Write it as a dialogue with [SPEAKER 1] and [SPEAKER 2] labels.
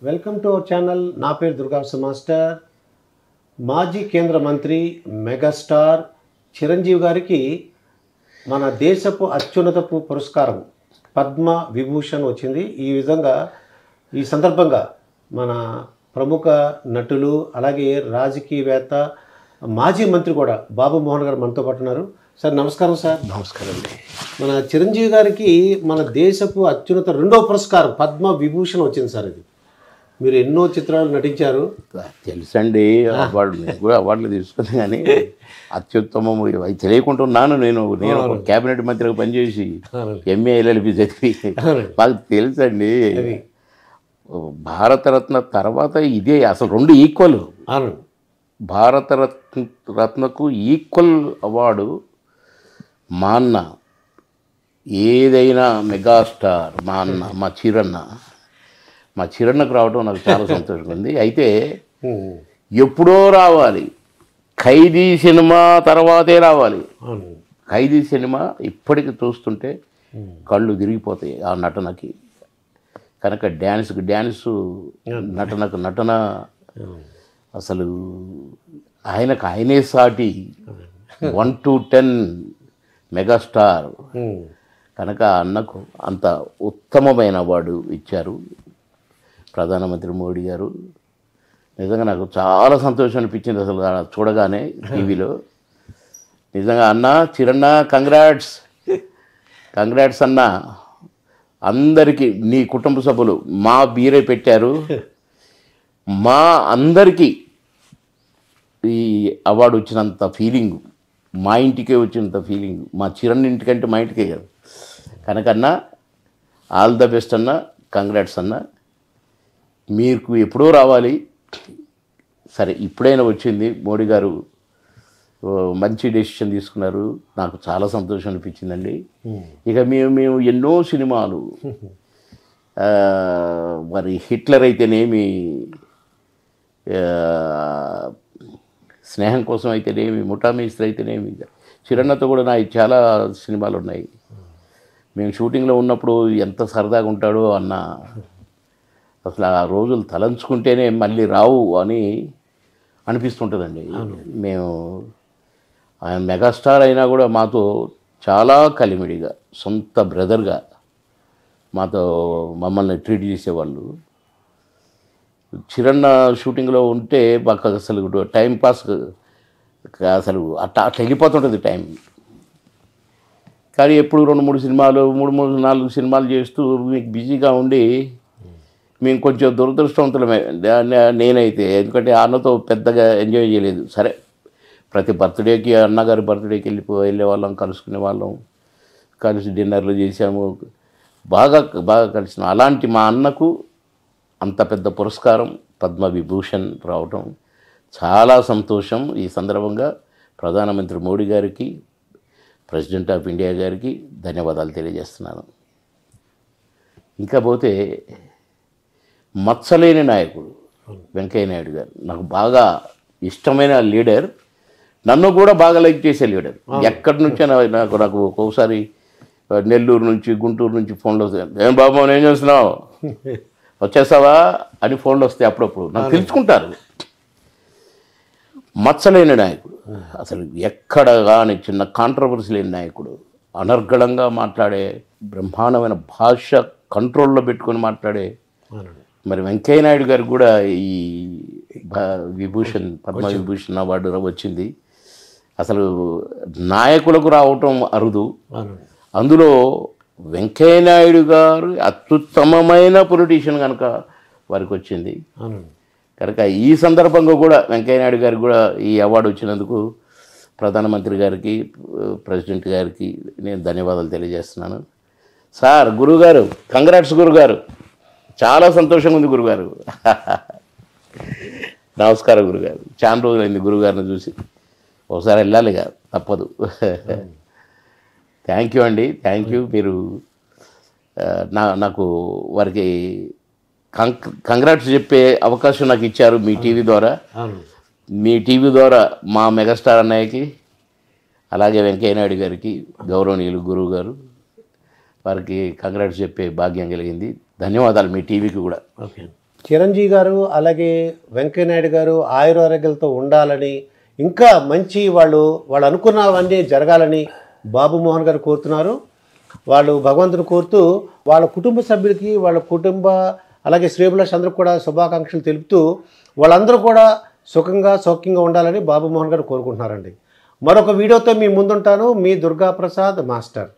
[SPEAKER 1] Welcome to our channel. నా పేరు దుర్గాసు master. మాజీ కేంద్ర మంత్రి మెగాస్టార్ చిరంజీవి గారికి మన దేశపు అత్యున్నతపు పురస్కారం పద్మ విభూషణ్ వచ్చింది. ఈ సందర్భంగా మన ప్రముఖ నటులు అలాగే రాజకీయవేత్త మాజీ మంత్రి కూడా బాబు మోహన్ గారు మనతో పాటు ఉన్నారు. సార్ నమస్కారం. సార్
[SPEAKER 2] నమస్కారం అండి.
[SPEAKER 1] మన చిరంజీవి గారికి మన దేశపు అత్యున్నత రెండో పురస్కారం పద్మ విభూషణ్ వచ్చింది. సార్ ఇది మీరు ఎన్నో చిత్రాలు నటించారు,
[SPEAKER 2] తెలుసండి. అవార్డు కూడా అవార్డులు తీసుకున్నాను, కానీ అత్యుత్తమం అవి తెలియకుంటున్నాను. నేను ఒక క్యాబినెట్ మంత్రిగా పనిచేసి ఎంఏ LLB చదివి మాకు తెలుసండి. భారతరత్న తర్వాత ఇదే అసలు రెండు ఈక్వల్. భారతరత్నకు ఈక్వల్ అవార్డు మా అన్న, ఏదైనా మెగాస్టార్ మా అన్న, మా చిరణకు రావడం నాకు చాలా సంతోషంగా ఉంది. అయితే ఎప్పుడో రావాలి, ఖైదీ సినిమా తర్వాతే రావాలి. ఖైదీ సినిమా ఇప్పటికి చూస్తుంటే కళ్ళు తిరిగిపోతాయి ఆ నటనకి. కనుక డ్యాన్సు నటన అసలు ఆయనే సాటి 1 to 10 మెగాస్టార్. కనుక అన్నకు అంత ఉత్తమమైన అవార్డు ఇచ్చారు ప్రధానమంత్రి మోడీ గారు. నిజంగా నాకు చాలా సంతోషం అనిపించింది అసలు చూడగానే టీవీలో. నిజంగా అన్న, చిరన్న, కంగ్రాట్స్ అన్న. అందరికీ నీ కుటుంబ సభ్యులు మా బీరే పెట్టారు. మా అందరికీ ఈ అవార్డు వచ్చినంత ఫీలింగ్, మా ఇంటికే వచ్చినంత ఫీలింగ్ మా చిరణ్ ఇంటికంటే మా ఇంటికే కదా. కనుకన్నా ఆల్ ద బెస్ట్ అన్న, కంగ్రాట్స్ అన్న. మీకు ఎప్పుడో రావాలి, సరే ఇప్పుడైనా వచ్చింది. మోడీ గారు మంచి డెసిషన్ తీసుకున్నారు, నాకు చాలా సంతోషం అనిపించిందండి. ఇక మేము ఎన్నో సినిమాలు, మరి హిట్లర్ అయితేనేమి, స్నేహం కోసం అయితేనేమి, ముఠా మేస్త్రి అయితేనేమి, చిరణతో కూడా నా చాలా సినిమాలు ఉన్నాయి. మేము షూటింగ్లో ఉన్నప్పుడు ఎంత సరదాగా ఉంటాడో అన్న. అసలు ఆ రోజులు తలంచుకుంటేనే మళ్ళీ రావు అని అనిపిస్తుంటుందండి. మేము ఆయన మెగాస్టార్ అయినా కూడా మాతో చాలా కలిమిడిగా, సొంత బ్రదర్గా మమ్మల్ని ట్రీట్ చేసేవాళ్ళు. చిరణ్ షూటింగ్లో ఉంటే మాకు అసలు టైం పాస్ అసలు అట్లా వెళ్ళిపోతుంటుంది టైం. కానీ ఎప్పుడు 2-3 సినిమాలు, 3-4 సినిమాలు చేస్తూ మీకు బిజీగా ఉండి మేము కొంచెం దురదృష్టవంతులమే నేనైతే. ఎందుకంటే అన్నతో పెద్దగా ఎంజాయ్ చేయలేదు. సరే ప్రతి బర్త్డేకి, అన్నగారి బర్త్డేకి వెళ్ళే వాళ్ళం, కలుసుకునే వాళ్ళం, కలిసి డిన్నర్లు చేసాము, బాగా కలిసినాం. అలాంటి మా అన్నకు అంత పెద్ద పురస్కారం పద్మ విభూషణ్ రావటం చాలా సంతోషం. ఈ సందర్భంగా ప్రధానమంత్రి మోడీ గారికి, ప్రెసిడెంట్ ఆఫ్ ఇండియా గారికి ధన్యవాదాలు తెలియజేస్తున్నాను. ఇంకా పోతే మచ్చలేని నాయకుడు వెంకయ్య నాయుడు గారు నాకు బాగా ఇష్టమైన లీడర్, నన్ను కూడా బాగా లైక్ చేసే లీడర్. ఎక్కడి నుంచో నాకు ఒక్కోసారి నెల్లూరు నుంచి, గుంటూరు నుంచి ఫోన్లు వస్తాయి. ఏం బాబు ఏం చేస్తున్నావు, వచ్చేసావా అని ఫోన్లు వస్తాయి. అప్పుడప్పుడు నాకు పిలుచుకుంటారు. మచ్చలేని నాయకుడు, అసలు ఎక్కడ కానీ చిన్న కాంట్రవర్సీ లేని నాయకుడు, అనర్గళంగా మాట్లాడే, బ్రహ్మాండమైన భాష కంట్రోల్లో పెట్టుకొని మాట్లాడే మరి వెంకయ్య నాయుడు గారికి కూడా ఈ పద్మ విభూషణ్ అవార్డు వచ్చింది. అసలు నాయకులకు రావటం అరుదు. అందులో వెంకయ్య నాయుడు గారు అత్యుత్తమమైన పొలిటీషియన్ కనుక వారికి వచ్చింది. కనుక ఈ సందర్భంగా కూడా వెంకయ్య నాయుడు గారికి కూడా ఈ అవార్డు వచ్చినందుకు ప్రధానమంత్రి గారికి, ప్రెసిడెంట్ గారికి నేను ధన్యవాదాలు తెలియజేస్తున్నాను. సార్, గురువుగారు కంగ్రాట్స్ గురుగారు, చాలా సంతోషంగా ఉంది గురుగారు. నమస్కారం గురుగారు, చాలా రోజులైంది గురుగారిని చూసి, ఒకసారి వెళ్ళాలిగా తప్పదు. థ్యాంక్ యూ అండి, థ్యాంక్ యూ. మీరు నాకు వారికి కంగ్రాట్స్ చెప్పే అవకాశం నాకు ఇచ్చారు మీ టీవీ ద్వారా. మీ టీవీ ద్వారా మా మెగాస్టార్ అన్నయ్యకి, అలాగే వెంకయ్య నాయుడు గారికి, గౌరవనీయులు గురువు గారు, వారికి కంగ్రాట్స్ చెప్పే భాగ్యం కలిగింది. ధన్యవాదాలు మీ టీవీకి కూడా.
[SPEAKER 1] ఓకే. చిరంజీవి గారు అలాగే వెంకయ్యనాయుడు గారు ఆయురారోగ్యాలతో ఉండాలని, ఇంకా మంచి వాళ్ళు అనుకున్నవన్నీ జరగాలని బాబు మోహన్ గారు కోరుతున్నారు. వాళ్ళు భగవంతుని కోరుతూ వాళ్ళ కుటుంబ సభ్యులకి, వాళ్ళ కుటుంబ అలాగే శ్రేభిలాష్ అందరూ కూడా శుభాకాంక్షలు తెలుపుతూ వాళ్ళందరూ కూడా సుఖంగా సౌఖ్యంగా ఉండాలని బాబు మోహన్ గారు కోరుకుంటున్నారండి. మరొక వీడియోతో మీ ముందుంటాను. మీ దుర్గాప్రసాద్ మాస్టర్.